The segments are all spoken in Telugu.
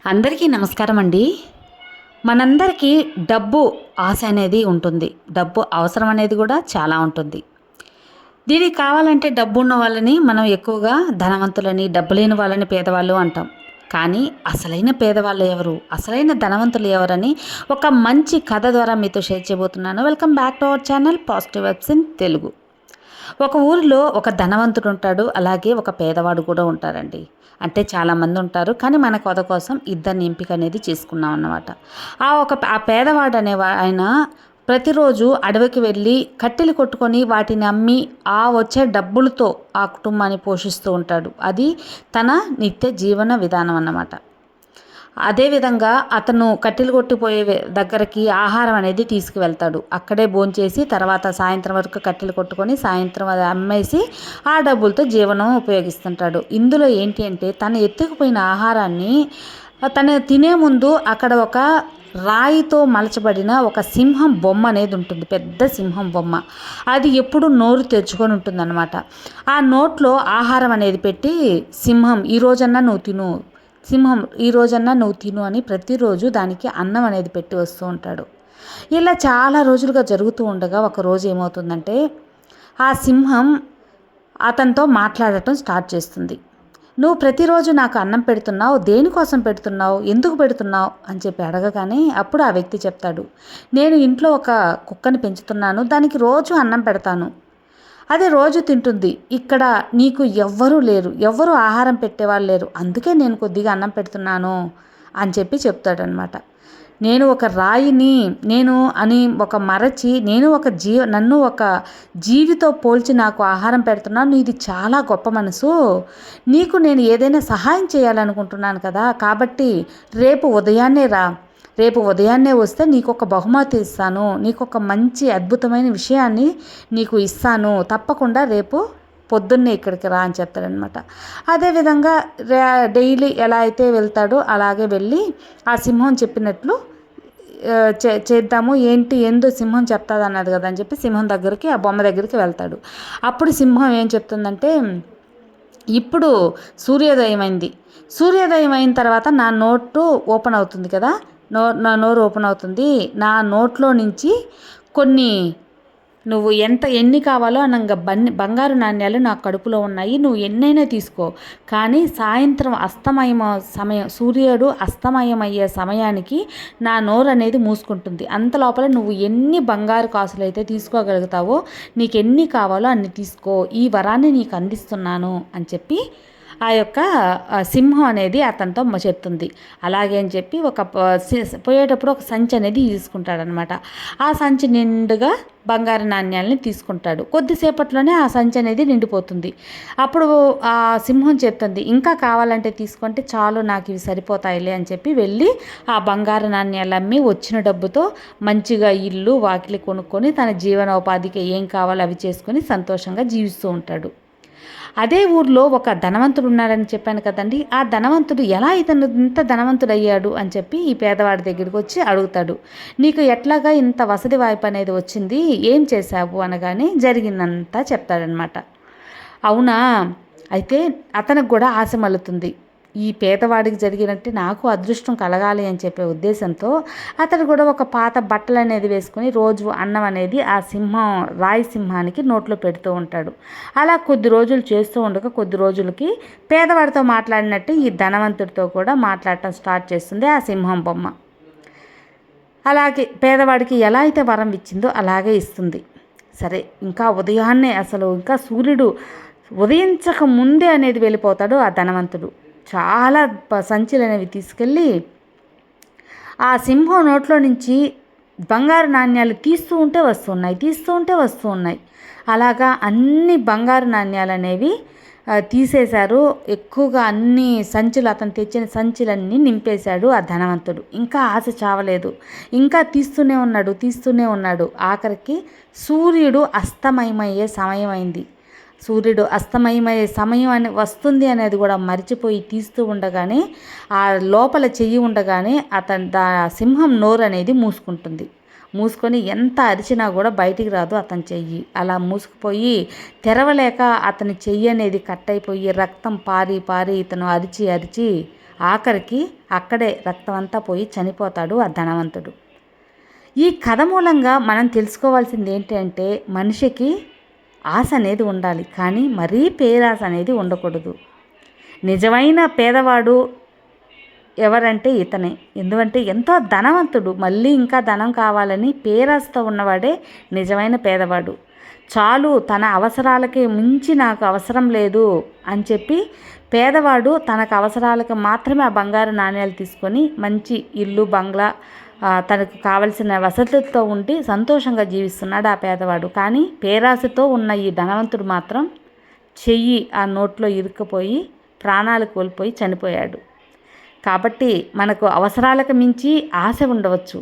అందరికీ నమస్కారం అండి. మనందరికీ డబ్బు ఆశ అనేది ఉంటుంది. డబ్బు అవసరం అనేది కూడా చాలా ఉంటుంది. దీనికి కావాలంటే డబ్బు ఉన్న వాళ్ళని మనం ఎక్కువగా ధనవంతులని, డబ్బు లేని వాళ్ళని పేదవాళ్ళు అంటాం. కానీ అసలైన పేదవాళ్ళు ఎవరు? అసలైన ధనవంతులు ఎవరని ఒక మంచి కథ ద్వారా మీతో షేర్ చేయబోతున్నాను. Welcome back to our channel positive webs in Telugu. ఒక ఊరిలో ఒక ధనవంతుడు ఉంటాడు. అలాగే ఒక పేదవాడు కూడా ఉంటారండి. అంటే చాలామంది ఉంటారు. కానీ మన కథ కోసం ఇద్దరిని ఎంపిక అనేది చేసుకున్నాం అన్నమాట. ఆ పేదవాడు ఆయన ప్రతిరోజు అడవికి వెళ్ళి కట్టెలు కొట్టుకొని వాటిని అమ్మి ఆ వచ్చే డబ్బులతో ఆ కుటుంబాన్ని పోషిస్తూ ఉంటాడు. అది తన నిత్య జీవన విధానం అన్నమాట. అదేవిధంగా అతను కట్టెలు కొట్టిపోయే దగ్గరికి ఆహారం అనేది తీసుకువెళ్తాడు. అక్కడే భోంచేసి తర్వాత సాయంత్రం వరకు కట్టెలు కొట్టుకొని సాయంత్రం అది అమ్మేసి ఆ డబ్బులతో జీవనం ఉపయోగిస్తుంటాడు. ఇందులో ఏంటి అంటే తను ఎత్తుకుపోయిన ఆహారాన్ని తను తినే ముందు అక్కడ ఒక రాయితో మలచబడిన ఒక సింహం బొమ్మ అనేది ఉంటుంది. పెద్ద సింహం బొమ్మ. అది ఎప్పుడు నోరు తెరుచుకొని ఉంటుందన్నమాట. ఆ నోట్లో ఆహారం అనేది పెట్టి సింహం ఈ రోజన్నా నువ్వు తిను, సింహం ఈ రోజన్నా నువ్వు తిను అని ప్రతిరోజు దానికి అన్నం అనేది పెట్టి వస్తూ ఉంటాడు. ఇలా చాలా రోజులుగా జరుగుతూ ఉండగా ఒకరోజు ఏమవుతుందంటే ఆ సింహం అతనితో మాట్లాడటం స్టార్ట్ చేస్తుంది. నువ్వు ప్రతిరోజు నాకు అన్నం పెడుతున్నావు, దేనికోసం పెడుతున్నావు, ఎందుకు పెడుతున్నావు అని చెప్పి అడగగానే అప్పుడు ఆ వ్యక్తి చెప్తాడు, నేను ఇంట్లో ఒక కుక్కని పెంచుతున్నాను, దానికి రోజు అన్నం పెడతాను, అది రోజు తింటుంది, ఇక్కడ నీకు ఎవ్వరూ లేరు, ఎవ్వరూ ఆహారం పెట్టేవాళ్ళు లేరు, అందుకే నేను కొద్దిగా అన్నం పెడుతున్నాను అని చెప్పి చెప్తాడనమాట. నేను ఒక రాయిని ఒక మరచి నన్ను ఒక జీవితో పోల్చి నాకు ఆహారం పెడుతున్నాను, ఇది చాలా గొప్ప మనసు, నీకు నేను ఏదైనా సహాయం చేయాలనుకుంటున్నాను కదా, కాబట్టి రేపు ఉదయాన్నే వస్తే నీకు ఒక బహుమతి ఇస్తాను, నీకు ఒక మంచి అద్భుతమైన విషయాన్ని నీకు ఇస్తాను, తప్పకుండా రేపు పొద్దున్నే ఇక్కడికి రా అని చెప్తాడనమాట. అదేవిధంగా డైలీ ఎలా అయితే వెళ్తాడో అలాగే వెళ్ళి ఆ సింహం చెప్పినట్లు చేద్దాము, ఏందో సింహం చెప్తాది అన్నది కదా అని చెప్పి సింహం దగ్గరికి, ఆ బొమ్మ దగ్గరికి వెళ్తాడు. అప్పుడు సింహం ఏం చెప్తుందంటే, ఇప్పుడు సూర్యోదయం అయిన తర్వాత నా నోటు ఓపెన్ అవుతుంది కదా, నా నోరు ఓపెన్ అవుతుంది, నా నోట్లో నుంచి కొన్ని నువ్వు ఎన్ని కావాలో అనంగా బంగారు నాణ్యాలు నా కడుపులో ఉన్నాయి, నువ్వు ఎన్నైనా తీసుకో, కానీ సాయంత్రం సూర్యుడు అస్తమయమయ్యే సమయానికి నా నోరు అనేది మూసుకుంటుంది, అంత లోపల నువ్వు ఎన్ని బంగారు కాసులు అయితే తీసుకోగలుగుతావో నీకు ఎన్ని కావాలో అన్ని తీసుకో, ఈ వరాన్ని నీకు అందిస్తున్నాను అని చెప్పి ఆ యొక్క సింహం అనేది అతనితో చెప్తుంది. అలాగే అని చెప్పి పోయేటప్పుడు ఒక సంచి అనేది తీసుకుంటాడనమాట. ఆ సంచి నిండుగా బంగారు నాణ్యాలని తీసుకుంటాడు. కొద్దిసేపట్లోనే ఆ సంచి అనేది నిండిపోతుంది. అప్పుడు ఆ సింహం చెప్తుంది, ఇంకా కావాలంటే తీసుకుంటే చాలు, నాకు ఇవి సరిపోతాయిలే అని చెప్పి వెళ్ళి ఆ బంగారు నాణ్యాలు అమ్మి వచ్చిన డబ్బుతో మంచిగా ఇల్లు వాకిలి కొనుక్కొని తన జీవనోపాధికి ఏం కావాలో అవి చేసుకొని సంతోషంగా జీవిస్తూ ఉంటాడు. అదే ఊర్లో ఒక ధనవంతుడు ఉన్నాడని చెప్పాను కదండి. ఆ ధనవంతుడు ఎలా ఇంత ధనవంతుడు అయ్యాడు అని చెప్పి ఈ పేదవాడి దగ్గరికి వచ్చి అడుగుతాడు. నీకు ఎట్లాగా ఇంత వసతి వాய்పు అనేది వచ్చింది, ఏం చేశావు అనగానే జరిగిందంతా చెప్తాడనమాట. అవునా, అయితే అతనికి కూడా ఆశ మల్లుతుంది, ఈ పేదవాడికి జరిగినట్టు నాకు అదృష్టం కలగాలి అని చెప్పే ఉద్దేశంతో అతడు కూడా ఒక పాత బట్టలు అనేది వేసుకుని రోజు అన్నం అనేది ఆ రాయి సింహానికి నోట్లో పెడుతూ ఉంటాడు. అలా కొద్ది రోజులు చేస్తూ ఉండగా కొద్ది రోజులకి పేదవాడితో మాట్లాడినట్టు ఈ ధనవంతుడితో కూడా మాట్లాడటం స్టార్ట్ చేస్తుంది ఆ సింహం బొమ్మ. అలాగే పేదవాడికి ఎలా అయితే వరం ఇచ్చిందో అలాగే ఇస్తుంది. సరే, ఇంకా సూర్యుడు ఉదయించక ముందే అనేది వెళ్ళిపోతాడు ఆ ధనవంతుడు. చాలా సంచులు అనేవి తీసుకెళ్ళి ఆ సింహం నోట్లో నుంచి బంగారు నాణ్యాలు తీస్తూ ఉంటే వస్తూ ఉన్నాయి. అలాగా అన్ని బంగారు నాణ్యాలు అనేవి తీసేశారు. ఎక్కువగా అన్ని అతను తెచ్చిన సంచులన్నీ నింపేశాడు ఆ ధనవంతుడు. ఇంకా ఆశ చావలేదు, ఇంకా తీస్తూనే ఉన్నాడు. ఆఖరికి సూర్యుడు అస్తమయమయ్యే సమయం అయింది. సూర్యుడు అస్తమయమయ్యే సమయం వస్తుంది అనేది కూడా మర్చిపోయి తీస్తూ ఉండగానే ఆ లోపల చెయ్యి ఉండగానే సింహం నోరు అనేది మూసుకొని ఎంత అరిచినా కూడా బయటికి రాదు అతని చెయ్యి. అలా మూసుకుపోయి తెరవలేక అతని చెయ్యి అనేది కట్ అయిపోయి రక్తం పారి ఇతను అరిచి ఆఖరికి అక్కడే రక్తం అంతా పోయి చనిపోతాడు ఆ ధనవంతుడు. ఈ కథ మూలంగా మనం తెలుసుకోవాల్సింది ఏంటంటే మనిషికి ఆశ అనేది ఉండాలి, కానీ మరీ పేరాశ అనేది ఉండకూడదు. నిజమైన పేదవాడు ఎవరంటే ఇతనే. ఎందుకంటే ఎంతో ధనవంతుడు, మళ్ళీ ఇంకా ధనం కావాలని పేరాశతో ఉన్నవాడే నిజమైన పేదవాడు. చాలు, తన అవసరాలకి మించి నాకు అవసరం లేదు అని చెప్పి పేదవాడు తనకు అవసరాలకు మాత్రమే ఆ బంగారు నాణ్యాలు తీసుకొని మంచి ఇల్లు, బంగ్లా, తనకు కావలసిన వసతులతో ఉండి సంతోషంగా జీవిస్తున్నాడు ఆ పేదవాడు. కానీ పేరాశతో ఉన్న ఈ ధనవంతుడు మాత్రం చెయ్యి ఆ నోట్లో ఇరుక్కుపోయి ప్రాణాలు కోల్పోయి చనిపోయాడు. కాబట్టి మనకు అవసరాలకు మించి ఆశ ఉండవచ్చు,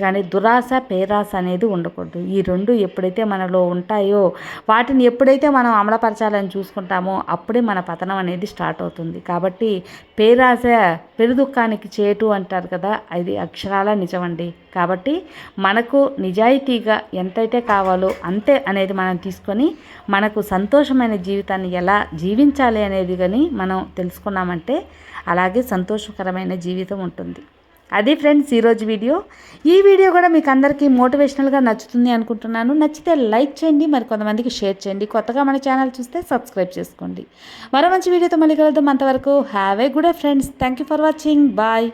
కానీ దురాశ, పేరాశ అనేది ఉండకూడదు. ఈ రెండు ఎప్పుడైతే మనలో ఉంటాయో, వాటిని ఎప్పుడైతే మనం అమలుపరచాలని చూసుకుంటామో అప్పుడే మన పతనం అనేది స్టార్ట్ అవుతుంది. కాబట్టి పేరాశ పెరుదుఃఖానికి చేటు అంటారు కదా, అది అక్షరాల నిజమండి. కాబట్టి మనకు నిజాయితీగా ఎంతైతే కావాలో అంతే అనేది మనం తీసుకొని మనకు సంతోషమైన జీవితాన్ని ఎలా జీవించాలి అనేది కానీ మనం తెలుసుకున్నామంటే అలాగే సంతోషకరమైన జీవితం ఉంటుంది. అది ఫ్రెండ్స్ ఈరోజు వీడియో. ఈ వీడియో కూడా మీకు అందరికీ మోటివేషనల్గా నచ్చుతుంది అనుకుంటున్నాను. నచ్చితే లైక్ చేయండి, మరి కొంతమందికి షేర్ చేయండి. కొత్తగా మన ఛానల్ చూస్తే సబ్స్క్రైబ్ చేసుకోండి. మరో మంచి వీడియోతో మళ్ళీ కలుద్దాం. అంతవరకు have a good day friends. Thank you for watching. Bye.